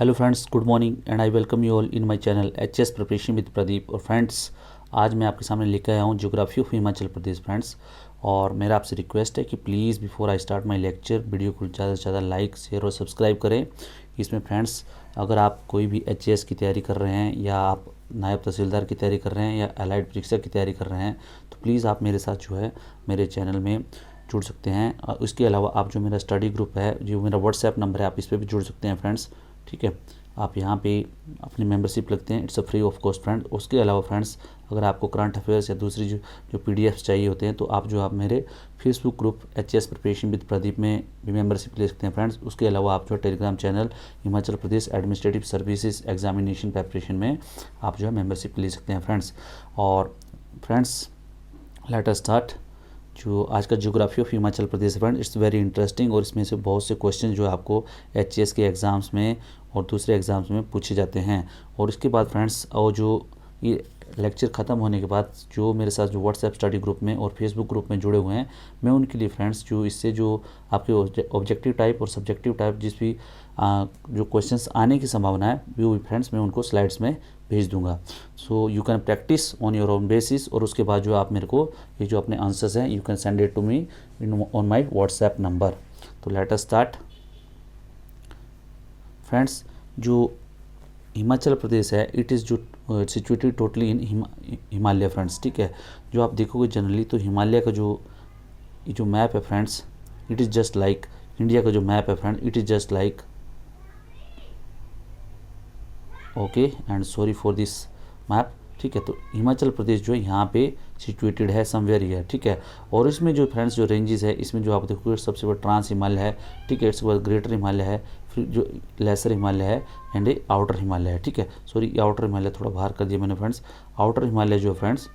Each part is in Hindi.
Hello friends, good morning and I welcome you all in my channel HS preparation with Pradeep. और फ्रेंड्स, आज मैं आपके सामने लेकर आया हूँ geography of Himachal Pradesh friends. और मेरा आपसे रिक्वेस्ट है कि please before I start my lecture video को ज़्यादा से ज़्यादा लाइक शेयर और सब्सक्राइब करें। इसमें फ्रेंड्स, अगर आप कोई भी एचएस की तैयारी कर रहे हैं या आप नायब तहसीलदार की तैयारी कर रहे हैं या एलाइड परीक्षा की तैयारी कर रहे हैं तो प्लीज़ आप मेरे साथ जो है मेरे चैनल में जुड़ सकते हैं। और उसके अलावा आप जो मेरा स्टडी ग्रुप है, जो मेरा व्हाट्सएप नंबर है, आप इस पर भी जुड़ सकते हैं फ्रेंड्स। ठीक है, आप यहाँ पे अपनी मेंबरशिप लगते हैं, it's a free of cost friend. उसके अलावा फ्रेंड्स, अगर आपको करंट अफेयर्स या दूसरी जो पीडीएफ्स चाहिए होते हैं तो आप मेरे Facebook group HS preparation with Pradeep में भी मेंबरशिप ले सकते हैं फ्रेंड्स। उसके अलावा आप जो Telegram channel Himachal Pradesh administrative services examination preparation में आप जो है मेंबरशिप ले सकते हैं फ्रेंड्स। और फ्रेंड्स, लेट अस स्टार्ट। जो आज का geography of Himachal Pradesh friend, it's very interesting और इसमें से बहुत से क्वेश्चन जो है आपको एचएस के एग्ज़ाम्स में और दूसरे एग्ज़ाम्स में पूछे जाते हैं। और इसके बाद फ्रेंड्स, और जो ये लेक्चर ख़त्म होने के बाद जो मेरे साथ जो व्हाट्सएप स्टडी ग्रुप में और फेसबुक ग्रुप में जुड़े हुए हैं, मैं उनके लिए फ्रेंड्स जो इससे जो आपके ऑब्जेक्टिव टाइप और सब्जेक्टिव टाइप जिस भी जो क्वेश्चंस आने की संभावना है वो फ्रेंड्स मैं उनको स्लाइड्स में भेज दूंगा। So you can practice on your own basis. और उसके बाद जो आप मेरे को ये जो अपने आंसर्स हैं you can send it to me on my WhatsApp number. तो लेट अस स्टार्ट फ्रेंड्स। जो हिमाचल प्रदेश है, इट इज़ जो situated totally in Himalaya friends. ठीक है, जो आप देखोगे जनरली तो हिमालय का जो मैप है friends, it is just like India का जो मैप है friend, it is just like okay and sorry for this map. ठीक है, तो हिमाचल प्रदेश जो है यहाँ पे सिचुएटेड है समवेयर हियर। ठीक है, और इसमें जो फ्रेंड्स जो रेंजेस है, इसमें जो आप देखोगे सबसे बड़ा ट्रांस हिमालय है। ठीक है, इसके बाद ग्रेटर हिमालय है, फिर जो लेसर हिमालय है एंड ए आउटर हिमालय है। ठीक है, सॉरी आउटर हिमालय थोड़ा बाहर कर दिया मैंने फ्रेंड्स। आउटर हिमालय जो है फ्रेंड्स,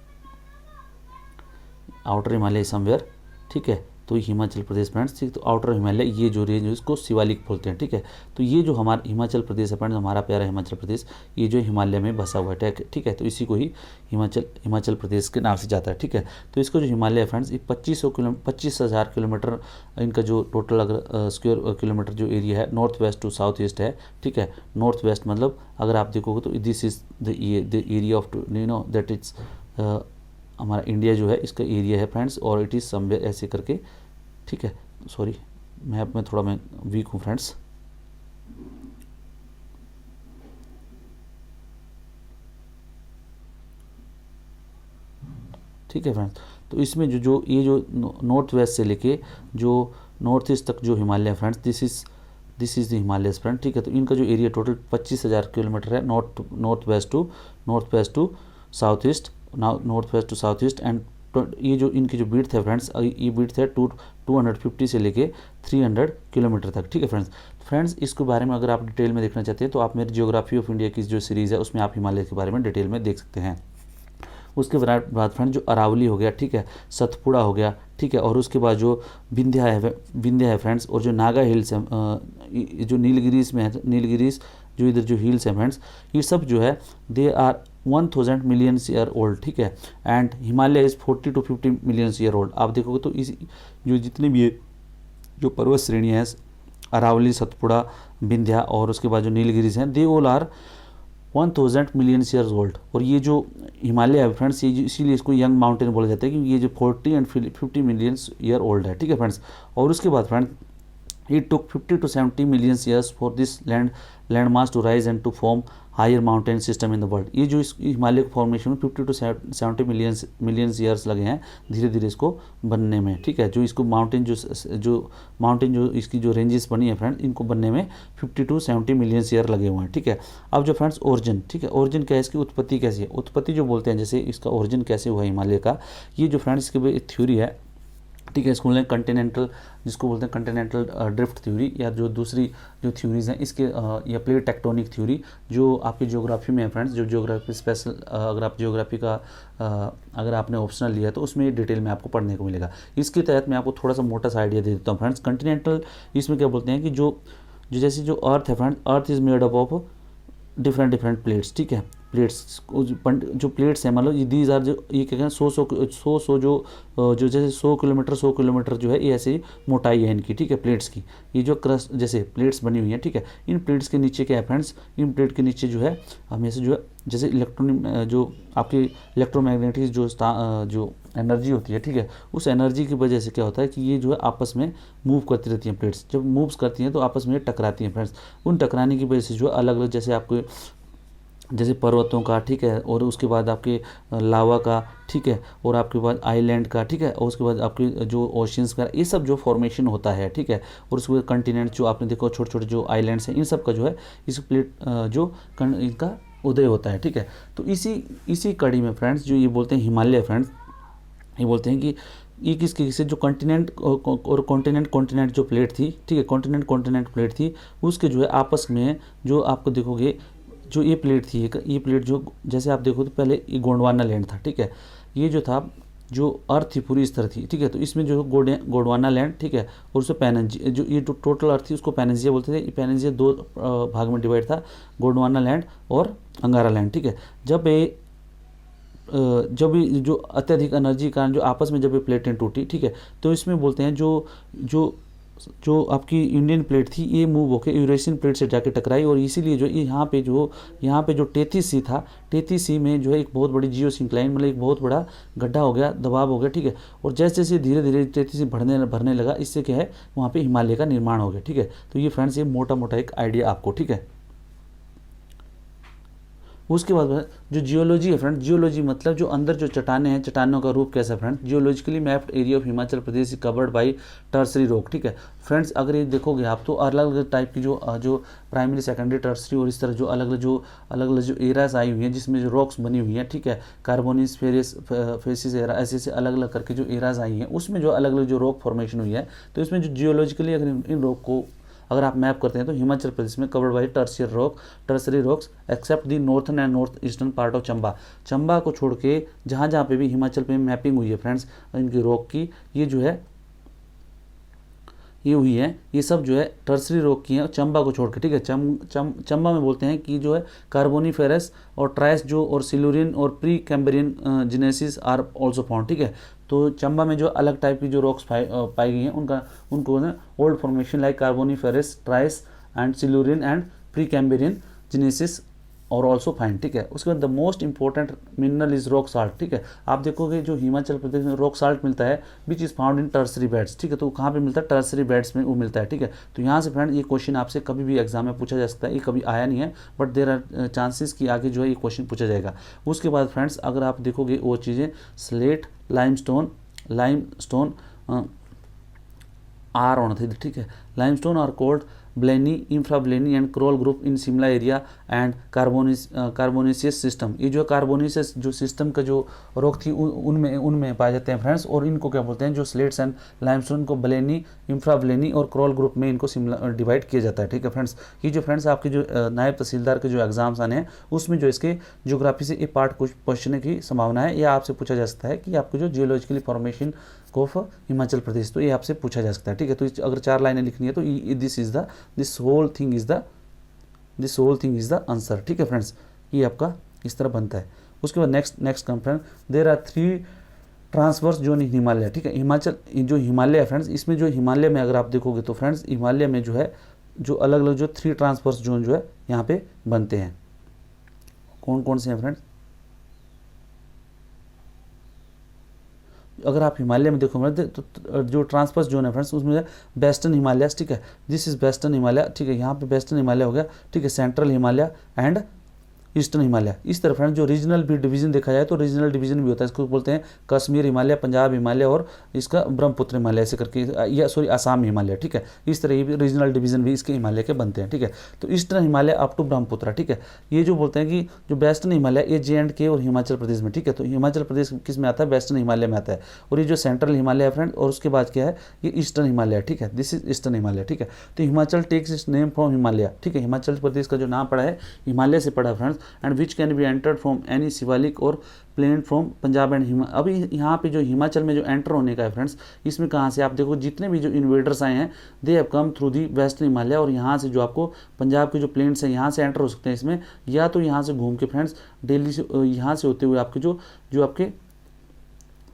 आउटर हिमालय समवेयर। ठीक है, तो हिमाचल प्रदेश फ्रेंड्स, ठीक, तो आउटर हिमालय ये जो रेंज है इसको शिवालिक बोलते हैं। ठीक है, तो ये जो हमारा हिमाचल प्रदेश है फ्रेंड्स, हमारा प्यारा हिमाचल प्रदेश, ये जो हिमालय में बसा हुआ है। ठीक है, तो इसी को ही हिमाचल प्रदेश के नाम से जाता है। ठीक है, तो इसको जो हिमालय है फ्रेंड्स, ये 25,000 किलोमीटर इनका जो टोटल अगर स्क्वायर किलोमीटर जो एरिया है north west to south east है। ठीक है, नॉर्थ वेस्ट मतलब अगर आप देखोगे तो this is the area of that is हमारा इंडिया जो है इसका एरिया है फ्रेंड्स, और इट इज़ समवेयर ऐसे करके। ठीक है, सॉरी मैप में थोड़ा मैं वीक हूँ फ्रेंड्स। ठीक है फ्रेंड्स, तो इसमें जो ये जो नॉर्थ वेस्ट से लेके जो नॉर्थ ईस्ट तक जो हिमालय है friends, this is the Himalaya friend. ठीक है, तो इनका जो एरिया टोटल 25,000 किलोमीटर है, north west to south east, north west to south east. And ये जो इनकी जो विड्थ है फ्रेंड्स, ये विड्थ है 250 से लेके 300 किलोमीटर तक। ठीक है फ्रेंड्स, इसके बारे में अगर आप डिटेल में देखना चाहते हैं तो आप मेरी जियोग्राफी ऑफ इंडिया की जो सीरीज़ है उसमें आप हिमालय के बारे में डिटेल में देख सकते हैं। उसके बाद फ्रेंड जो अरावली हो गया, ठीक है, सतपुड़ा हो गया, ठीक है, और उसके बाद जो विंध्या है फ्रेंड्स, और जो नागा हिल्स है, जो नीलगिरीस में है, नीलगिरीस जो इधर जो हिल्स है फ्रेंड्स, ये सब जो है they are 1000 million year old. ठीक है, and Himalaya is 40 to 50 million year old. आप देखोगे तो इस जो जितनी भी जो पर्वत श्रेणियाँ हैं, अरावली, सतपुड़ा, विंध्या और उसके बाद जो नीलगिरीस हैं, they all are 1000 million years old. और ये जो हिमालय है फ्रेंड्स, ये इसीलिए इसको यंग माउंटेन बोला जाता है क्योंकि ये जो 40 and 50 मिलियन ईयर ओल्ड है। ठीक है फ्रेंड्स, और उसके बाद friend it took 50 to 70 million years for this landmass to rise and to form higher mountain system in the world। ये जो इस हिमालय के फॉर्मेशन में 50 to 70 मिलियन ईयर्स लगे हैं धीरे धीरे इसको बनने में। ठीक है, जो इसको माउंटेन जो इसकी जो रेंजेस बनी है फ्रेंड, इनको बनने में 50 to 70 मिलियन ईयर लगे हुए हैं। ठीक है, अब जो फ्रेंड्स ओरिजिन, ठीक है, ओरिजिन क्या है, इसकी उत्पत्ति कैसी है, उत्पत्ति जो बोलते हैं जैसे इसका ओरिजिन कैसे हुआ हिमालय का, ये जो फ्रेंड्स इसकी थ्योरी है। ठीक है, इसको बोलते हैं कंटिनेंटल, जिसको बोलते हैं कंटिनेंटल ड्रिफ्ट थ्योरी, या जो दूसरी जो थ्योरीज हैं इसके या प्लेट टेक्टोनिक थ्योरी, जो आपकी ज्योग्राफी में है फ्रेंड्स, जो ज्योग्राफी स्पेशल अगर आप ज्योग्राफी का अगर आपने ऑप्शनल लिया तो उसमें डिटेल में आपको पढ़ने को मिलेगा। इसके तहत मैं आपको थोड़ा सा मोटा सा आइडिया दे देता हूँ फ्रेंड्स। कंटिनेंटल इसमें क्या बोलते हैं कि जो जैसे जो अर्थ है friends, earth is made up of different plates. ठीक है, प्लेट्स, जो प्लेट्स हैं, मतलब ये दीज आर, जो ये क्या कहते हैं, 100 जो जैसे 100 किलोमीटर जो है, ये ऐसे ही मोटाई है इनकी, ठीक है, प्लेट्स की। ये जो क्रस्ट जैसे प्लेट्स बनी हुई हैं, ठीक है, इन प्लेट्स के नीचे क्या है फ्रेंड्स, इन प्लेट के नीचे जो है हमेशा जो है जैसे इलेक्ट्रॉनिक जो आपकी इलेक्ट्रोमैग्नेटिक जो एनर्जी होती है, ठीक है, उस एनर्जी की वजह से क्या होता है कि ये जो है आपस में मूव करती रहती हैं प्लेट्स। जब मूव्स करती हैं तो आपस में टकराती हैं फ्रेंड्स। उन टकराने की वजह से जो अलग अलग, जैसे आपके जैसे पर्वतों का, ठीक है, और उसके बाद आपके लावा का, ठीक है, और आपके बाद आइलैंड का, ठीक है, और उसके बाद आपके जो ओशियंस का, ये सब जो फॉर्मेशन होता है, ठीक है, और उसके बाद कंटिनेंट जो आपने देखो छोटे छोटे जो आइलैंड्स हैं, इन सब का जो है इस प्लेट इनका उदय होता है, ठीक है। तो इसी कड़ी में फ्रेंड्स जो ये बोलते हैं हिमालय, फ्रेंड्स ये बोलते हैं कि ये किसके से जो कंटिनेंट और कॉन्टिनेंट जो प्लेट थी, ठीक है, कॉन्टिनेंट प्लेट थी, उसके जो है आपस में जो आपको देखोगे जो ये प्लेट थी, ये प्लेट जो जैसे आप देखो तो पहले ये गोंडवाना लैंड था, ठीक है, ये जो था जो अर्थ थी पूरी इस तरह थी, ठीक है, तो इसमें जो गोंडवाना लैंड, ठीक है, और उससे पैनजिया, जो ये टोटल अर्थ थी उसको पैनजिया बोलते थे। पैनजिया 2 भाग में डिवाइड था, गोंडवाना लैंड और अंगारा लैंड, ठीक है। जब ये जो अत्यधिक एनर्जी के कारण जो आपस में जब ये प्लेटें टूटी, ठीक है, तो इसमें बोलते हैं जो आपकी इंडियन प्लेट थी, ये मूव होकर यूरेशियन प्लेट से जाके टकराई, और इसीलिए जो यहाँ पे जो टेथिस सी था, टेथिस सी में जो है एक बहुत बड़ी जियोसिंक्लाइन, मतलब एक बहुत बड़ा गड्ढा हो गया, दबाव हो गया, ठीक है, और जैसे जैसे धीरे धीरे टेथिस सी भरने लगा, इससे क्या है वहाँ पे हिमालय का निर्माण हो गया, ठीक है। तो ये फ्रेंड्स ये मोटा मोटा एक आइडिया आपको, ठीक है। उसके बाद जो जियोलॉजी है फ्रेंड, जियोलॉजी मतलब जो अंदर जो चट्टानें हैं, चट्टानों का रूप कैसा है friend. Geologically mapped area of Himachal Pradesh is covered by tertiary rock, ठीक है फ्रेंड्स। अगर ये देखोगे आप तो अलग अलग टाइप की जो प्राइमरी, सेकेंडरी, टर्सरी और इस तरह जो अलग अलग जो एराज आई हुई हैं जिसमें जो रॉक्स बनी हुई हैं, ठीक है, कार्बोनिस, फेसिस एरा, ऐसे अलग अलग करके जो एराज आई हैं, उसमें जो अलग अलग जो रॉक फॉर्मेशन हुई है, तो इसमें जो जियोलॉजिकली अगर इन रॉक को अगर आप मैप करते हैं तो हिमाचल प्रदेश में covered by tertiary rocks except the northern and north eastern part of Chamba को छोड़ के जहाँ जहाँ पे भी हिमाचल पे मैपिंग हुई है फ्रेंड्स इनकी रॉक की, ये जो है ये हुई है, ये सब जो है टर्सरी रॉक की है चंबा को छोड़ के, ठीक है। चंबा में बोलते हैं कि जो है कार्बोनिफेरस और ट्राइस जो और सिलुरिन और Precambrian gneisses are also found, ठीक है। तो चंबा में जो अलग टाइप की जो रॉक्स पाई गई हैं उनको old formation like Carboniferous, Trias and Silurian and Precambrian gneisses और ऑल्सो फाइन, ठीक है। उसके बाद the most important mineral is rock salt, ठीक है। आप देखोगे जो हिमाचल प्रदेश में रॉक साल्ट मिलता है which is found in tertiary beds, ठीक है। तो कहाँ पे मिलता है, टर्सरी बेड्स में वो मिलता है, ठीक है। तो यहाँ से फ्रेंड ये क्वेश्चन आपसे कभी भी एग्जाम में पूछा जा सकता है, ये कभी आया नहीं है बट देर आर चांसेस कि आगे जो है ये क्वेश्चन पूछा जाएगा। उसके बाद फ्रेंड्स अगर आप देखोगे वो चीज़ें स्लेट, लाइमस्टोन आर होना था, ठीक है। Limestone are called Blaini, Infrablaini and Krol group in Shimla area and carbonaceous system. ये जो कार्बोनेसियस जो सिस्टम का जो रॉक थी उनमें पाए जाते हैं फ्रेंड्स। और इनको क्या बोलते हैं, जो स्लेट्स एंड लाइमस्टोन को ब्लेनी, इंफ्राब्लेनी और क्रोल ग्रुप में इनको डिवाइड किया जाता है, ठीक है फ्रेंड्स। ये जो फ्रेंड्स आपके जो नायब तहसीलदार के जो एग्जाम्स आने हैं उसमें जो इसके ज्योग्राफी से ये पार्ट कुछ पूछने की संभावना है, या आपसे पूछा जा सकता है कि आपको जो geologically formation of Himachal Pradesh, तो ये आपसे पूछा जा सकता है, ठीक है। तो अगर 4 लाइनें लिखनी है तो this whole thing is the answer, ठीक है फ्रेंड्स। ये आपका इस तरह बनता है। उसके बाद next come friend, there are 3 transverse zone in Himalaya, ठीक है। हिमाचल जो हिमालय है फ्रेंड्स, इसमें जो हिमालय में अगर आप देखोगे तो फ्रेंड्स हिमालय में जो है जो अलग अलग जो 3 ट्रांसवर्स जोन जो है यहाँ पे बनते हैं। कौन कौन से हैं फ्रेंड्स, अगर आप हिमालय में देखोगे तो जो ट्रांसवर्स जोन है फ्रेंड्स उसमें वेस्टर्न हिमालय, ठीक है, दिस इज वेस्टर्न हिमालय, ठीक है। यहाँ पे वेस्टर्न हिमालय हो गया, ठीक है, central Himalaya and eastern Himalaya. इस तरह फ्रेंड्स जो रीजनल भी डिवीजन देखा जाए तो रीजनल डिवीजन भी होता है, इसको बोलते हैं कश्मीर हिमालय, पंजाब हिमालय और इसका ब्रह्मपुत्र हिमालय ऐसे करके, या सॉरी आसाम हिमालय, ठीक है। इस तरह ये भी रीजनल डिवीजन भी इसके हिमालय के बनते हैं, ठीक है। तो eastern Himalaya up to Brahmaputra, ठीक है। ये जो बोलते हैं कि जो वेस्टर्न हिमालय ये J&K और हिमाचल प्रदेश में, ठीक है। तो हिमाचल प्रदेश किस में आता है, वेस्टर्न हिमालय में आता है। और ये जो सेंट्रल हिमालय है फ्रेंड, और उसके बाद क्या है, ये ईस्टर्न हिमालय, ठीक है, दिस इज ईस्टर्न हिमालय, ठीक है। तो Himachal takes its name from Himalaya, ठीक है। हिमाचल प्रदेश का जो नाम पड़ा है हिमालय से पड़ा friends. And which can be entered from any Shivalik और प्लेन फ्रॉम पंजाब एंड अभी यहाँ पे जो हिमाचल में जो एंटर होने का है फ्रेंड्स, इसमें कहाँ से आप देखो जितने भी जो इन्वेडर्स आए हैं they have come through the western Himalaya, और यहाँ से जो आपको पंजाब के जो प्लेन्स हैं यहाँ से एंटर हो सकते हैं इसमें, या तो यहाँ से घूम के फ्रेंड्स दिल्ली से यहाँ से होते हुए आपके जो आपके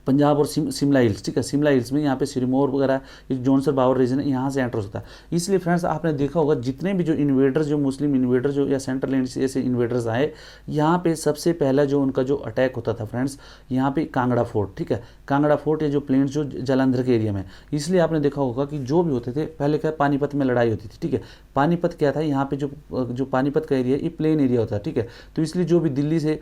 पंजाब और शिमला हिल्स, ठीक है, शिमला हिल्स में यहाँ पे सिरमौर वगैरह जॉनसर बावर रीजन है, यहाँ से एंटर हो सकता है। इसलिए फ्रेंड्स आपने देखा होगा जितने भी जो इन्वेडर्स, जो मुस्लिम इन्वेडर जो या सेंट्रल इंडिया से ऐसे इन्वेडर्स आए, यहाँ पे सबसे पहला जो उनका जो अटैक होता था फ्रेंड्स, यहाँ पे कांगड़ा फोर्ट, ठीक है, कांगड़ा फोर्ट या जो प्लेन्स जो जालंधर के एरिया में, इसलिए आपने देखा होगा कि जो भी होते थे पहले क्या पानीपत में लड़ाई होती थी, ठीक है, पानीपत क्या था यहाँ पे जो पानीपत का एरिया ये प्लेन एरिया होता है, ठीक है, तो इसलिए जो भी दिल्ली से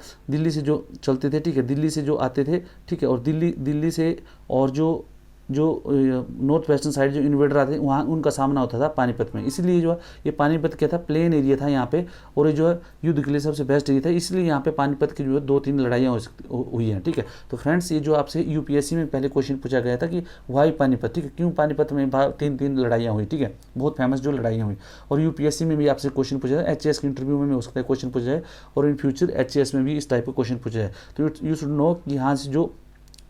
जो चलते थे, ठीक है, दिल्ली से जो आते थे, ठीक है, और दिल्ली से और जो नॉर्थ वेस्टर्न साइड जो इन्वेडर आते थे वहाँ उनका सामना होता था पानीपत में। इसलिए जो है ये पानीपत क्या था, प्लेन एरिया था यहाँ पे, और ये जो है युद्ध के लिए सबसे बेस्ट एरिया था, इसलिए यहाँ पे पानीपत की जो है 2-3 लड़ाइयाँ हुई हैं, ठीक है। तो फ्रेंड्स ये जो आपसे यूपीएससी में पहले क्वेश्चन पूछा गया था कि वाई पानीपत, ठीक है, क्यों पानीपत में 3 लड़ाइयाँ हुई, ठीक है, बहुत फेमस जो लड़ाइयाँ हुई, और यूपीएससी में भी आपसे क्वेश्चन पूछा जाए, एचएएस के इंटरव्यू में हो सकता है क्वेश्चन पूछा जाए, और इन फ्यूचर एचएएस में भी इस टाइप का क्वेश्चन पूछा जाए। तो यू शुड नो कि यहाँ से जो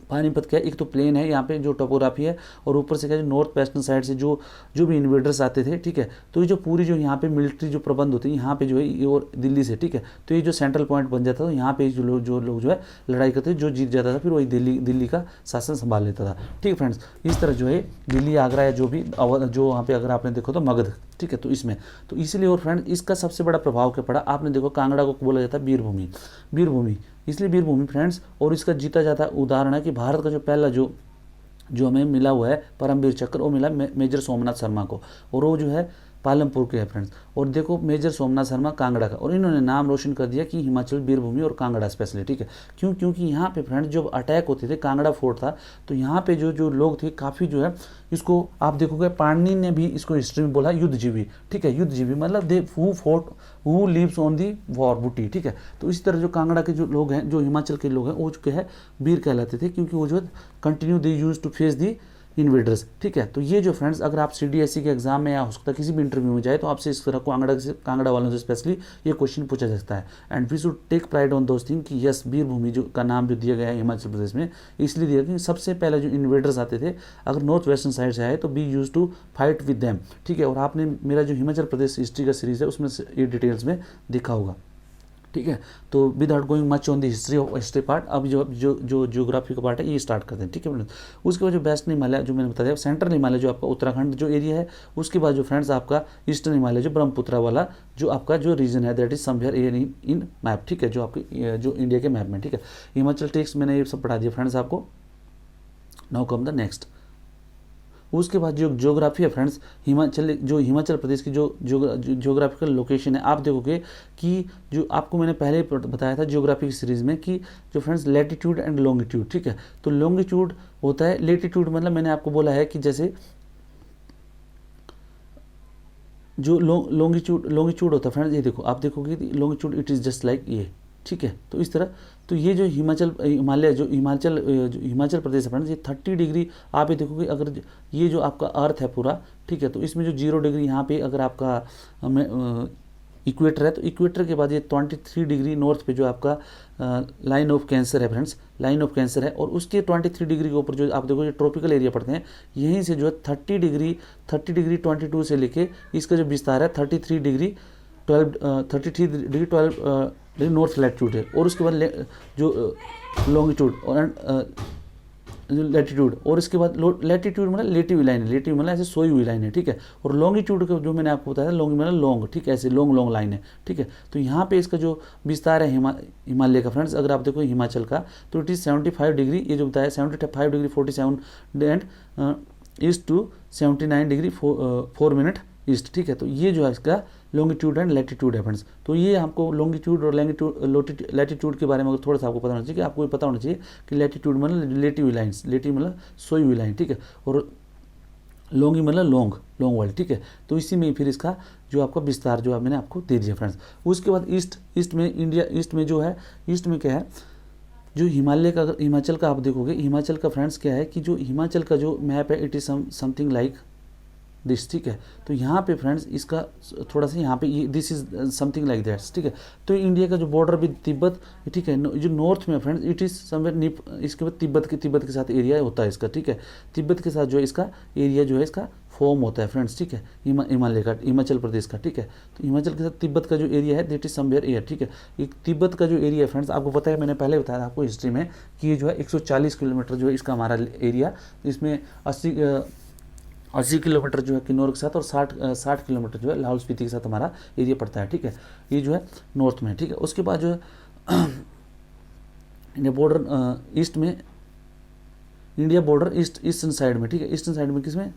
पानीपत क्या है, एक तो प्लेन है यहाँ पे जो टोपोग्राफी है, और ऊपर से क्या है नॉर्थ वेस्टर्न साइड से जो भी इन्वेडर्स आते थे, ठीक है, तो ये जो पूरी जो यहाँ पे मिलिट्री जो प्रबंध होती है यहाँ पे जो है ये, और दिल्ली से, ठीक है, तो ये जो सेंट्रल पॉइंट बन जाता था, यहाँ पे जो लोग जो है लड़ाई करते थे, जो जीत जाता था फिर वही दिल्ली का शासन संभाल लेता था, ठीक है फ्रेंड्स। इस तरह जो है दिल्ली, आगरा या जो भी जो वहाँ पे अगर आपने देखो तो मगध, ठीक है, तो इसमें तो इसलिए, और फ्रेंड इसका सबसे बड़ा प्रभाव क्या पड़ा, आपने देखो कांगड़ा को बोला जाता है वीरभूमि, इसलिए वीरभूमि फ्रेंड्स, और इसका जीता जाता उदाहरण है कि भारत का जो पहला जो हमें मिला हुआ है परमवीर चक्र, वो मिला मेजर सोमनाथ शर्मा को, और वो जो है पालमपुर के है फ्रेंड्स। और देखो मेजर सोमनाथ शर्मा कांगड़ा का, और इन्होंने नाम रोशन कर दिया कि हिमाचल वीरभूमि और कांगड़ा स्पेशली, ठीक है, क्योंकि यहाँ पे फ्रेंड्स जब अटैक होते थे, कांगड़ा फोर्ट था, तो यहाँ पे जो लोग थे काफ़ी जो है, इसको आप देखोगे पाणिनि ने भी इसको हिस्ट्री में बोला युद्धजीवी, ठीक है, युद्धजीवी मतलब they who lives on the war booty, ठीक है। तो इस तरह जो कांगड़ा के जो लोग हैं, जो हिमाचल के लोग हैं, वो जो है वीर कहलाते थे, क्योंकि वो जो continue they use to face the invaders, ठीक है। तो ये जो फ्रेंड्स अगर आप सीडीएसई के एग्जाम में या हो सकता है किसी भी इंटरव्यू में जाए तो आपसे इस तरह कांगड़ा वालों से स्पेशली ये क्वेश्चन पूछा जा सकता है। And we should take pride on those thing कि यस वीरभूमि जो का नाम जो दिया गया है हिमाचल प्रदेश में, इसलिए दिया कि सबसे पहले जो इन्वेडर्स आते थे अगर नॉर्थ वेस्टर्न साइड से आए तो we use to fight with them, ठीक है। और आपने मेरा जो हिमाचल प्रदेश हिस्ट्री का सीरीज है उसमें ये डिटेल्स में देखा होगा, ठीक है। तो without going much on the history part, अब जो ज्योग्राफी का पार्ट है ये स्टार्ट करते हैं, ठीक है। उसके बाद जो वेस्टर्न हिमालय जो मैंने बता दिया, सेंट्रल हिमालय जो आपका उत्तराखंड जो एरिया है, उसके बाद जो फ्रेंड्स आपका ईस्टर्न हिमालय जो ब्रह्मपुत्रा वाला जो आपका जो रीजन है that is somewhere in map, ठीक है, जो आपके जो इंडिया के मैप में, ठीक है। हिमाचल टेक्स्ट मैंने ये सब पढ़ा दिया फ्रेंड्स आपको। Now come the next. उसके बाद जो ज्योग्राफी है फ्रेंड्स, हिमाचल प्रदेश की जो ज्योग्राफिकल लोकेशन है, आप देखोगे कि जो आपको मैंने पहले बताया था ज्योग्राफी की सीरीज में कि जो फ्रेंड्स लैटिट्यूड एंड लॉन्गिट्यूड, ठीक है। तो लॉन्गिट्यूड होता है, लेटिट्यूड मतलब मैंने आपको बोला है कि जैसे जो लॉन्गिट्यूड होता है फ्रेंड्स, ये देखो आप देखोगे longitude it is just like ये, ठीक है। तो इस तरह तो ये जो हिमाचल प्रदेश है फ्रेंड्स, ये 30 डिग्री आप ये देखोगे, अगर ये जो आपका अर्थ है पूरा, ठीक है, तो इसमें जो 0 डिग्री यहाँ पे अगर आपका इक्वेटर है, तो इक्वेटर के बाद ये 23 डिग्री नॉर्थ पे जो आपका लाइन ऑफ कैंसर है फ्रेंड्स, लाइन ऑफ कैंसर है, और उसके 23 डिग्री के ऊपर जो आप देखो जो ट्रॉपिकल एरिया पड़ते हैं, यहीं से जो है 30 डिग्री 22 से लेके इसका जो विस्तार है 33 डिग्री 12 नॉर्थ लैटिट्यूड है। और उसके बाद जो लॉन्गिट्यूड और लैटिट्यूड, और इसके बाद लैटिट्यूड मतलब लेटी लाइन है, लेटी मतलब ऐसे सोई हुई लाइन है, ठीक है। और लॉन्गिट्यूड का जो मैंने आपको बताया लॉन्ग मतलब लॉन्ग, ठीक है, ऐसे लॉन्ग लाइन है, ठीक है। तो यहाँ पे इसका जो विस्तार है हिमालय का फ्रेंड्स, अगर आप देखो हिमाचल का, तो इट इज़ 75 डिग्री, ये जो बताया 75 degree 47 and east to 79 degree 4 minute east, ठीक है। तो ये जो है इसका लॉन्गिट्यूड एंड लैटिट्यूड है फ्रेंड्स। तो ये आपको लॉन्गिट्यूड और लैटिट्यूड के बारे में अगर थोड़ा सा आपको पता होना चाहिए कि आपको ये पता होना चाहिए कि लैटिट्यूड मतलब लेटी हुई लाइन्स, लेटी मतलब सोई हुई लाइन, ठीक है, और लॉन्गी मतलब लॉन्ग वाली, ठीक है। तो इसी में फिर इसका जो आपका विस्तार जो है मैंने आपको दे दिया फ्रेंड्स। उसके बाद ईस्ट में इंडिया, ईस्ट में जो है, ईस्ट में क्या है जो हिमालय का, अगर हिमाचल का आप देखोगे, हिमाचल का फ्रेंड्स क्या है कि जो हिमाचल का जो मैप है it is something like this, ठीक है। तो यहाँ पे फ्रेंड्स इसका थोड़ा सा यहाँ पे ये this is something like that, ठीक है। तो इंडिया का जो बॉर्डर विद तिब्बत, ठीक है, जो नॉर्थ में फ्रेंड्स इट इज समवेयर इसके बाद तिब्बत के साथ एरिया होता है इसका, ठीक है। तिब्बत के साथ जो है इसका एरिया जो है इसका फॉर्म होता है फ्रेंड्स, ठीक है, हिमालय का, हिमाचल प्रदेश का, ठीक है। तो हिमाचल के साथ तिब्बत का जो एरिया है दैट इज समवेयर एयर, ठीक है। एक तिब्बत का जो एरिया है फ्रेंड्स, आपको पता है मैंने पहले बताया था आपको हिस्ट्री में कि ये जो है 140 किलोमीटर जो है इसका हमारा एरिया, इसमें 80 किलोमीटर जो है किन्नौर के साथ और 60 किलोमीटर जो है लाहौल स्पीति के साथ हमारा एरिया पड़ता है, ठीक है। ये जो है नॉर्थ में, ठीक है। उसके बाद जो है इंडिया बॉर्डर ईस्ट में, इंडिया बॉर्डर ईस्टर्न साइड में, ठीक है। ईस्टर्न साइड में किसमें,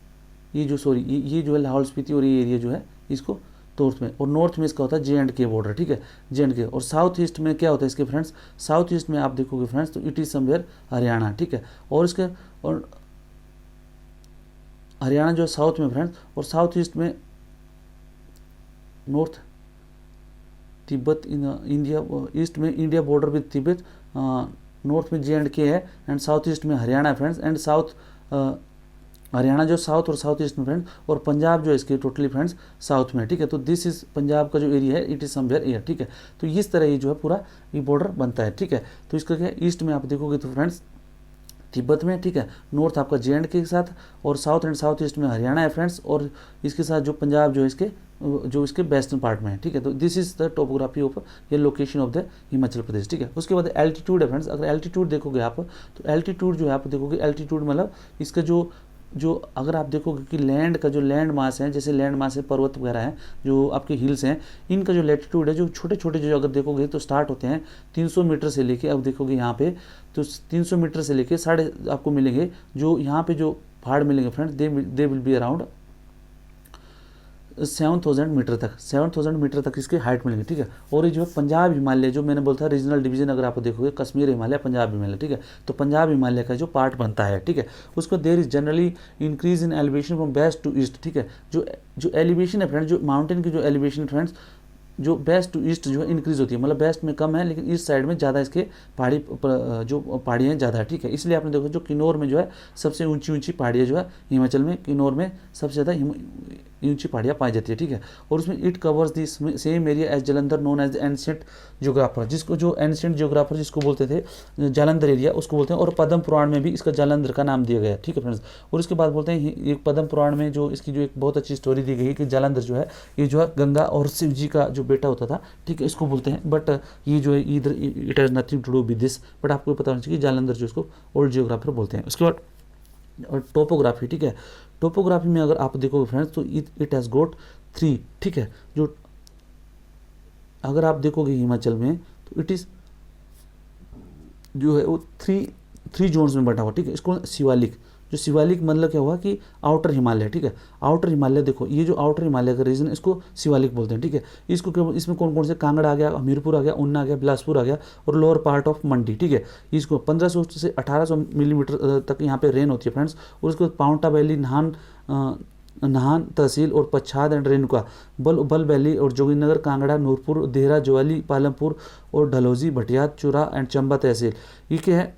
ये जो सॉरी ये जो है लाहौल स्पीति और ये एरिया जो है इसको नॉर्थ में, और नॉर्थ में इसका होता है J&K बॉर्डर, ठीक है, J&K। और साउथ ईस्ट में क्या होता है इसके फ्रेंड्स, साउथ ईस्ट में आप देखोगे फ्रेंड्स तो इट इज समवेयर हरियाणा, ठीक है। और इसके और हरियाणा जो है साउथ में फ्रेंड्स, और साउथ ईस्ट में north Tibet in India, east में India border with Tibet, north में J&K है एंड साउथ ईस्ट में हरियाणा है फ्रेंड्स, एंड साउथ हरियाणा जो साउथ और साउथ ईस्ट में फ्रेंड्स, और पंजाब जो है इसके टोटली फ्रेंड्स साउथ में, ठीक है। तो दिस इज पंजाब का जो एरिया है इट इज समवेयर एयर, ठीक है। तो इस तरह ये जो है पूरा ये बॉर्डर बनता है, ठीक है। तो इसका क्या ईस्ट में आप देखोगे तो फ्रेंड्स तिब्बत में, ठीक है, नॉर्थ आपका J&K के साथ, और साउथ एंड साउथ ईस्ट में हरियाणा है फ्रेंड्स, और इसके साथ जो पंजाब जो है इसके वेस्टर्न पार्ट में है, ठीक है। तो this is the topography of ये location of the Himachal Pradesh, ठीक है। उसके बाद एल्टीट्यूड है फ्रेंड्स, अगर एल्टीट्यूड देखोगे आप तो एल्टीट्यूड जो है आप देखोगे एल्टीट्यूड मतलब इसका जो अगर आप देखोगे कि लैंड का जो लैंड मास है, जैसे लैंड मास है, पर्वत वगैरह है, जो आपके हिल्स हैं, इनका जो लैटिट्यूड है, जो छोटे छोटे जो अगर देखोगे तो स्टार्ट होते हैं 300 मीटर से लेके, अब देखोगे यहाँ पे तो 300 मीटर से लेके साढ़े आपको मिलेंगे, जो यहाँ पे जो पहाड़ मिलेंगे friends they will be around 7000 metre तक, 7000 मीटर तक इसके हाइट मिलेंगे, ठीक है। और ये जो पंजाब हिमालय जो मैंने बोला था रीजनल डिवीजन, अगर आप देखोगे कश्मीर हिमालय, पंजाब हिमालय, ठीक है। तो पंजाब हिमालय का जो पार्ट बनता है, ठीक है, उसको there is generally increase in elevation from west to east, ठीक है। जो एलिवेशन है फ्रेंड्स, जो माउंटेन की जो एलिवेशन फ्रेंड्स जो वेस्ट टू ईस्ट जो है इंक्रीज होती है, मतलब वेस्ट में कम है लेकिन ईस्ट साइड में ज़्यादा इसके जो पहाड़ियाँ ज़्यादा है, ठीक है। इसलिए आपने देखो जो किन्नौर में जो है सबसे ऊंची ऊंची पहाड़ियाँ जो है हिमाचल में, किन्नौर में सबसे ज़्यादा ऊंची पहाड़ियाँ पाई जाती है, ठीक है। और उसमें it covers the same area as Jalandhar, known as the ancient geographer, जिसको जो एंशिएंट जियोग्राफर जिसको बोलते थे जालंधर एरिया उसको बोलते हैं, और पद्म पुराण में भी इसका जालंधर का नाम दिया गया है, ठीक है फ्रेंड्स। और इसके बाद बोलते हैं एक पद्म पुराण में जो इसकी जो एक बहुत अच्छी स्टोरी दी गई है कि जालंधर जो है ये जो है गंगा और शिव जी का जो बेटा होता था, ठीक है, इसको बोलते हैं। बट ये जो है इधर it has nothing to do with this, but आपको पता होना चाहिए कि जालंधर जो इसको ओल्ड जियोग्राफर बोलते हैं। उसके बाद और टोपोग्राफी, ठीक है। टोपोग्राफी में अगर आप देखोगे फ्रेंड्स तो इट हैज़ गोट 3, ठीक है। जो अगर आप देखोगे हिमाचल में तो इट इज़ जो है वो थ्री जोन्स में बटा हुआ, ठीक है। इसको शिवालिक, जो शिवालिक मतलब क्या हुआ कि आउटर हिमालय, ठीक है। आउटर हिमालय देखो ये जो आउटर हिमालय का रीजन है इसको शिवालिक बोलते हैं, ठीक है। इसमें कौन कौन से कांगड़ा आ गया, हमीरपुर आ गया, ऊना आ गया, बिलासपुर आ गया, और लोअर पार्ट ऑफ मंडी, ठीक है। इसको 1500 से 1800 मिलीमीटर तक यहाँ पे रेन होती है फ्रेंड्स। और उसके बाद पाउंटा वैली, नाहन तहसील और पच्छाद एंड रेणुका, बल वैली और जोगिनगर, कांगड़ा, नूरपुर, देहरा, ज्वाली, पालमपुर और डलहौजी, भटियात, चूरा एंड चंबा तहसील, ये क्या है,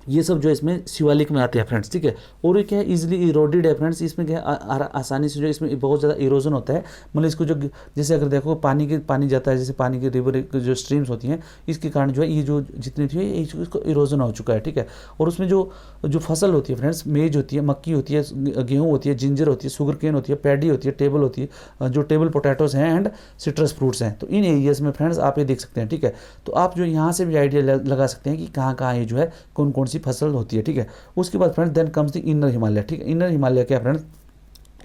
ये सब जो इसमें शिवालिक में आते हैं फ्रेंड्स, ठीक है। और ये क्या है इजीली इरोडेड है फ्रेंड्स, इसमें क्या है आसानी से जो इसमें बहुत ज़्यादा इरोजन होता है, मतलब इसको जो जैसे अगर देखो पानी जाता है, जैसे पानी की रिवर जो स्ट्रीम्स होती हैं, इसके कारण जो है ये जो जितनी थी इसको इरोजन हो चुका है, ठीक है। और उसमें जो फसल होती है फ्रेंड्स, मेज होती है, मक्की होती है, गेहूँ होती है, जिंजर होती है, शुगर केन होती है, पैडी होती है, टेबल होती है, जो टेबल पोटैटोस हैं एंड सिट्रस फ्रूट्स हैं। तो इन एरियाज़ में फ्रेंड्स आप ये देख सकते हैं, ठीक है। तो आप जो यहाँ से भी आइडिया लगा सकते हैं कि कहाँ ये जो है कौन कौन सी फसल होती है, ठीक है। उसके बाद friends then comes the inner Himalaya, ठीक है। इनर हिमालय क्या फ्रेंड्स,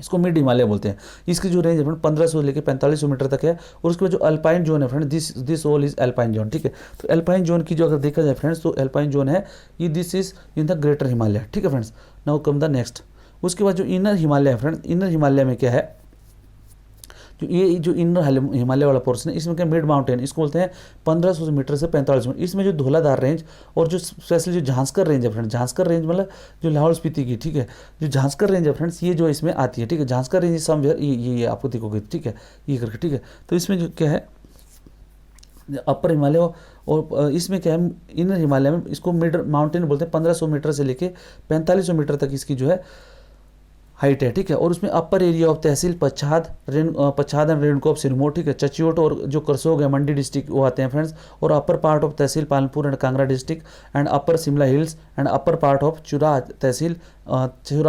इसको मिड हिमालय बोलते हैं। इसकी जो रेंज है फ्रेंड 1500 लेके 4500 मीटर तक है। और उसके बाद जो अल्पाइन जोन है friend, this all is alpine zone, ठीक है। तो अल्पाइन जोन की जो अगर देखा जाए फ्रेंड्स तो अल्पाइन जोन है ये this is in the greater Himalaya, ठीक है friends. Now come the next. उसके बाद जो इनर हिमालय है फ्रेंड्स, इनर हिमालय में क्या है, ये जो इनर हिमालय वाला पोर्शन है इसमें क्या मिड माउंटेन, इसको बोलते हैं 1500 मीटर से 4500 मीटर। इसमें जो धौलाधार रेंज और जो स्पेशल जो झांसकर रेंज है फ्रेंड्स, झांसकर रेंज मतलब जो लाहौल स्पीति की, ठीक है, जो झांसकर रेंज है फ्रेंड्स ये जो इसमें आती है, ठीक है। झांसकर रेंज समवेयर ये आपको देखोगे, ठीक है, ये करके, ठीक है। तो इसमें जो क्या है अपर हिमालय, और इसमें क्या है इनर हिमालय में इसको मिड माउंटेन बोलते हैं। 1500 मीटर से लेके 4500 मीटर तक इसकी जो है हाइट है, ठीक है। और उसमें upper area of tehsil Pachhad and Renuka of Sirmaur, ठीक है। चचियोट और जो करसोग है मंडी डिस्ट्रिक्ट वो आते हैं फ्रेंड्स। और upper part of tehsil Palanpur and Kangra district and upper Shimla hills and upper part of चुरा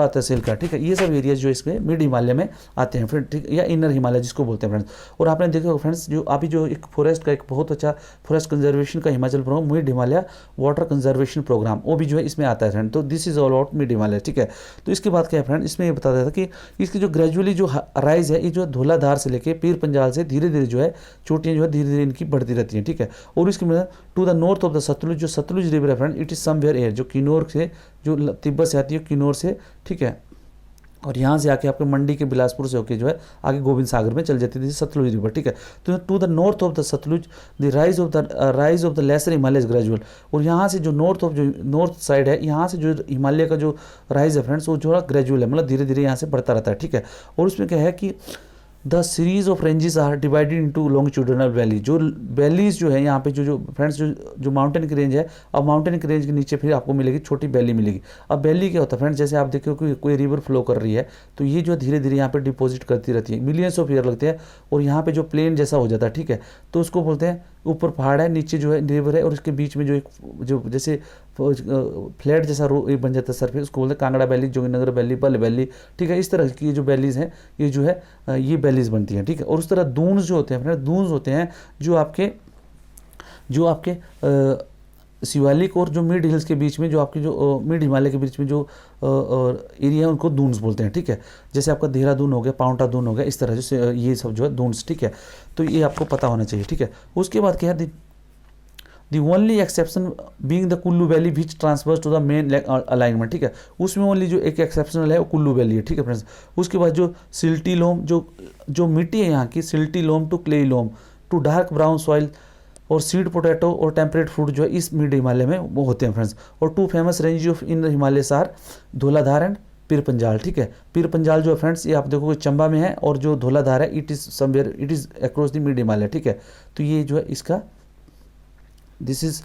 तहसील का, ठीक है। ये सब एरियाज जो इसमें मिड हिमालय में आते हैं फ्रेंड, ठीक, या इनर हिमालय जिसको बोलते हैं फ्रेंड्स। और आपने देखा होगा फ्रेंड्स, जो अभी जो एक फॉरेस्ट का एक बहुत अच्छा फॉरेस्ट कंजर्वेशन का Himachal programme mid Himalaya water conservation programme, वो भी जो है इसमें आता है फ्रेंड। तो this is all about mid Himalaya, ठीक है। तो इसके बाद क्या है फ्रेंड, इसमें ये बता देता कि इसकी जो ग्रेजुअली जो राइज है, ये जो धौलाधार से लेके पीर पंजाल से धीरे धीरे जो है चोटियाँ जो है धीरे धीरे इनकी बढ़ती रहती हैं, ठीक है। और इसके मतलब to the north of the Sutlej, जो सतलुज रिवर है friend, it is somewhere here, जो किन्नौर से जो तिब्बत से आती है किन्नौर से, ठीक है। और यहाँ से आके आपके मंडी के बिलासपुर से होके जो है आगे गोविंद सागर में चल जाती थी सतलुज रिवर, ठीक है। तो to the north of the Sutlej the rise of the lesser Himalaya gradual. और यहाँ से जो नॉर्थ साइड है, यहाँ से जो हिमालय का जो राइज है फ्रेंड्स, वो जो है ग्रेजुअल है, मतलब धीरे धीरे यहाँ से बढ़ता रहता है, ठीक है। और उसमें क्या है कि the series of ranges are divided into longitudinal valley, जो वैलीज जो है यहाँ पे जो फ्रेंड्स जो माउंटेन की रेंज है, अब माउंटेन की रेंज के नीचे फिर आपको मिलेगी छोटी वैली मिलेगी। अब वैली क्या होता है फ्रेंड्स, जैसे आप देखो कोई रिवर फ्लो कर रही है तो ये जो धीरे धीरे यहाँ पे डिपॉजिट करती रहती है, मिलियंस ऑफ ईयर लगते हैं, और यहाँ पे जो प्लेन जैसा हो जाता है, ठीक है। तो उसको बोलते हैं ऊपर पहाड़ है, नीचे जो है रिवर है, और उसके बीच में जो एक जो जैसे फ्लैट जैसा बन जाता है सरफेस, उसको बोलते हैं कांगड़ा वैली, जोगिनगर वैली, पल वैली, ठीक है। इस तरह की जो वैलीज हैं ये जो है ये वैलीज बनती हैं, ठीक है। और उस तरह दून्स जो होते हैं फ्रेंड, दून्स होते हैं जो आपके शिवालिक और जो मिड हिल्स के बीच में, जो आपके जो मिड हिमालय के बीच में जो एरिया है उनको दून्स बोलते हैं, ठीक है। जैसे आपका देहरादून हो गया, पाउंटा दून हो गया, इस तरह से ये सब जो है दून्स, ठीक है। तो ये आपको पता होना चाहिए, ठीक है। उसके बाद क्या है, the only exception being the Kullu valley which transfers to the main alignment, ठीक है। उसमें ओनली जो एक एक्सेप्शनल है वो कुल्लू वैली है, ठीक है फ्रेंड्स। उसके बाद जो सिल्टी लोम, जो मिट्टी है यहाँ की, silty loam to clayey loam to dark brown soil और सीड पोटैटो और टेम्परेट फ्रूट जो है इस मिड हिमालय में वो होते हैं फ्रेंड्स। और two famous range of in Himalaya are Dhauladhar and Pir Panjal, ठीक है। पीर पंजाल जो है फ्रेंड्स ये आप देखोगे चंबा में है, और जो धौलाधार है it is somewhere, it is across the mid Himalaya, ठीक है। तो ये जो है इसका दिस इज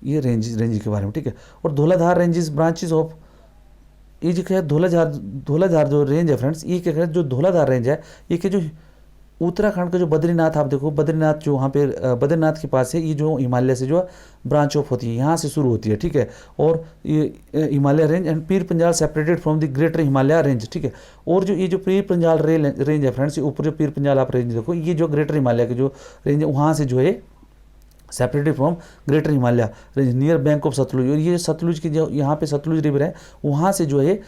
ये रेंज के बारे में, ठीक है। और धौलाधार रेंजेस ब्रांचेस ऑफ, ये जो क्या है धौलाधार जो रेंज है फ्रेंड्स, ये क्या है जो धौलाधार रेंज है, ये क्या जो उत्तराखंड का जो बद्रीनाथ, आप देखो बद्रीनाथ जो वहाँ पे बद्रीनाथ के पास है, ये जो हिमालय से जो ब्रांच ऑफ होती है यहाँ से शुरू होती है, ठीक है। और ये Himalaya range and Pir Panjal separated from the greater Himalaya range, ठीक है। और जो ये जो पीर पंजाल रेंज है फ्रेंड्स, ये ऊपर जो पीर पंजाल आप रेंज देखो, ये जो ग्रेटर हिमालय के जो रेंज है वहाँ से जो है separated from greater Himalaya range near bank of Sutlej. और ये सतलुज की जो यहाँ पे सतलुज रिवर है वहाँ से जो है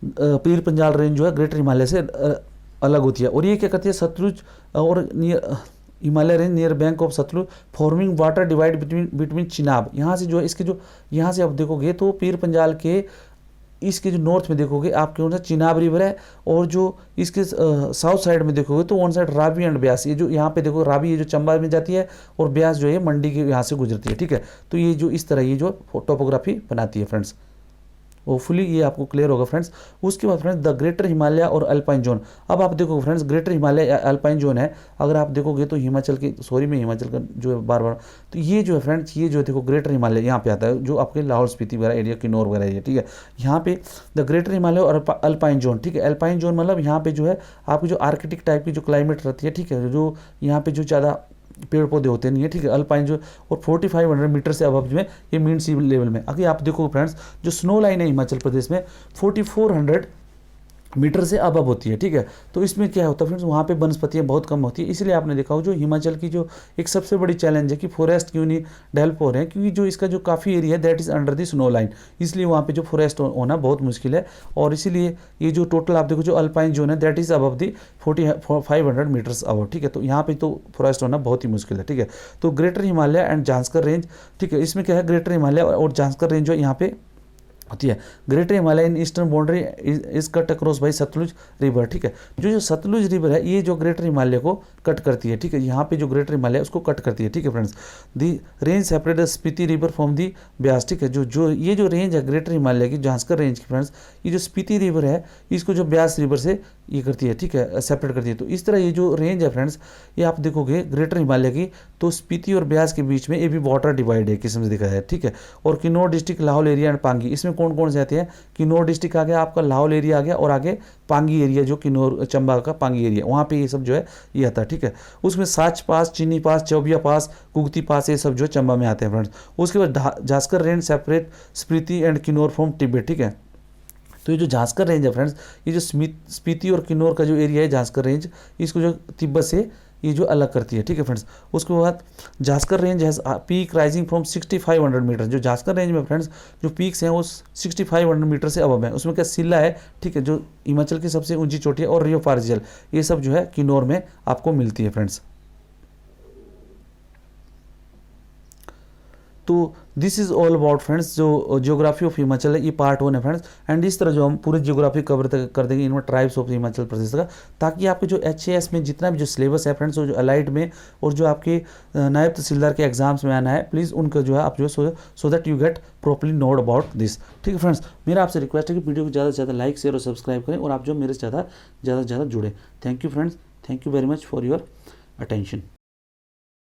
पीर पंजाल रेंज जो है ग्रेटर हिमालय से अलग होती है। और ये क्या करती है, सतलुज और near Himalaya range near bank of Sutlej forming water divide between Chenab. यहाँ से जो है इसके जो यहाँ से आप देखोगे तो पीर पंजाल के इसके जो नॉर्थ में देखोगे आपके उधर चिनाब रिवर है, और जो इसके साउथ साइड में देखोगे तो one side Ravi and Beas, ये जो यहाँ पे देखो रावी ये जो चंबा में जाती है, और ब्यास जो है मंडी के यहाँ से गुजरती है, ठीक है। तो ये जो इस तरह ये जो टोपोग्राफी बनाती है फ्रेंड्स, होपफुली ये आपको क्लियर होगा फ्रेंड्स। उसके बाद फ्रेंड्स द ग्रेटर हिमालय और अल्पाइन जोन। अब आप देखो friends greater Himalaya alpine zone है, अगर आप देखोगे तो हिमाचल का जो है बार तो ये जो है फ्रेंड्स, ये जो देखो ग्रेटर हिमालय यहाँ पे आता है, जो आपके लाहौल स्पीति वगैरह एरिया किन्नौर वगैरह एरिया, ठीक है। यहाँ पे द ग्रेटर हिमालय और अल्पाइन जोन, ठीक है। अल्पाइन जोन मतलब यहाँ पे जो है आपकी जो आर्कटिक टाइप की जो क्लाइमेट रहती है, ठीक है, जो यहाँ पे जो ज़्यादा पेड़ पौधे होते नहीं है, ठीक है। अल्पाइन जो और 4500 मीटर से अबव में ये मीन सी लेवल में। अगर आप देखो फ्रेंड्स जो स्नो लाइन है हिमाचल प्रदेश में 4400 मीटर से अबव होती है, ठीक है। तो इसमें क्या होता है फ्रेंड्स, वहाँ पे वनस्पतियाँ बहुत कम होती है, इसलिए आपने देखा हो जो हिमाचल की जो एक सबसे बड़ी चैलेंज है कि फॉरेस्ट क्यों नहीं डेवलप हो रहे हैं, क्योंकि जो इसका जो काफ़ी एरिया है that is under the snow line, इसलिए वहाँ पे जो फॉरेस्ट होना बहुत मुश्किल है। और इसीलिए ये जो टोटल आप देखो जो अल्पाइन जोन है that is above the 4500 metres above, ठीक है। तो यहाँ पे तो फॉरेस्ट होना बहुत ही मुश्किल है, ठीक है। तो greater Himalaya and Zanskar range, ठीक है, इसमें क्या है ग्रेटर हिमालय और झांसकर रेंज जो यहाँ पे होती है। Greater Himalaya in eastern boundary is cut across by Sutlej river, ठीक है। जो सतलुज रिवर है ये जो ग्रेटर हिमालय को कट करती है, ठीक है। यहाँ पे जो ग्रेटर हिमालय है उसको कट करती है, ठीक है friends. The range separate Spiti river from the Beas, ठीक है। जो ये जो रेंज है ग्रेटर हिमालय की झांसकर रेंज की फ्रेंड्स, ये जो स्पीति रिवर है इसको जो ब्यास रिवर से ये करती है, ठीक है, सेपरेट करती है। तो इस तरह ये जो रेंज है फ्रेंड्स, ये आप देखोगे ग्रेटर हिमालय की तो स्पीति और ब्यास के बीच में ये भी वाटर डिवाइड है किस्म से दिखा है, ठीक है। और Kinnaur district Lahaul area and Pangi, इसमें कौन कौन से आते हैं, किन्नौर डिस्ट्रिक्ट आ गया आपका, लाहौल एरिया आ गया, और आगे पांगी एरिया जो किन्नौर चंबा का पांगी एरिया, वहाँ पे ये सब जो है ये आता है, ठीक है। उसमें साच पास, चीनी पास, चौबिया पास, कुगती पास, ये सब जो चंबा में आते हैं फ्रेंड्स। उसके बाद Zanskar range separate Spiti and Kinnaur from Tibet, ठीक है। तो ये जो झांसकर रेंज है फ्रेंड्स, ये जो स्पीति और किन्नौर का जो एरिया है झांसकर रेंज, इसको जो तिब्बत से ये जो अलग करती है, ठीक है फ्रेंड्स। उसके बाद झांसकर रेंज है पीक राइजिंग फ्रॉम 6500 मीटर, जो झांसकर रेंज में फ्रेंड्स जो पीक्स हैं वो 6500 मीटर से अबव है। उसमें क्या सिल्ला है, ठीक है, जो हिमाचल की सबसे ऊंची चोटी है, और रियो फार्जियल, ये सब जो है किन्नौर में आपको मिलती है फ्रेंड्स। तो this is all about friends जो जियोग्राफी ऑफ हिमाचल है, ये पार्ट 1 है फ्रेंड्स। एंड इस तरह जो हम पूरी जियोग्राफी कवर कर देंगे इनमें ट्राइब्स ऑफ हिमाचल प्रदेश का, ताकि आपके जो HAS में जितना भी जो सिलेबस है फ्रेंड्स, वो जो अलाइड में और जो आपके नायब तहसीलदार के एग्जाम्स में आना है, प्लीज़ उनका जो है आप जो so that you get properly note about this, ठीक है फ्रेंड्स। मेरा आपसे रिक्वेस्ट है कि वीडियो को ज़्यादा से ज़्यादा लाइक, शेयर और सब्सक्राइब करें, और आप जो मेरे से ज़्यादा जुड़े। Thank you friends, thank you very much for your attention.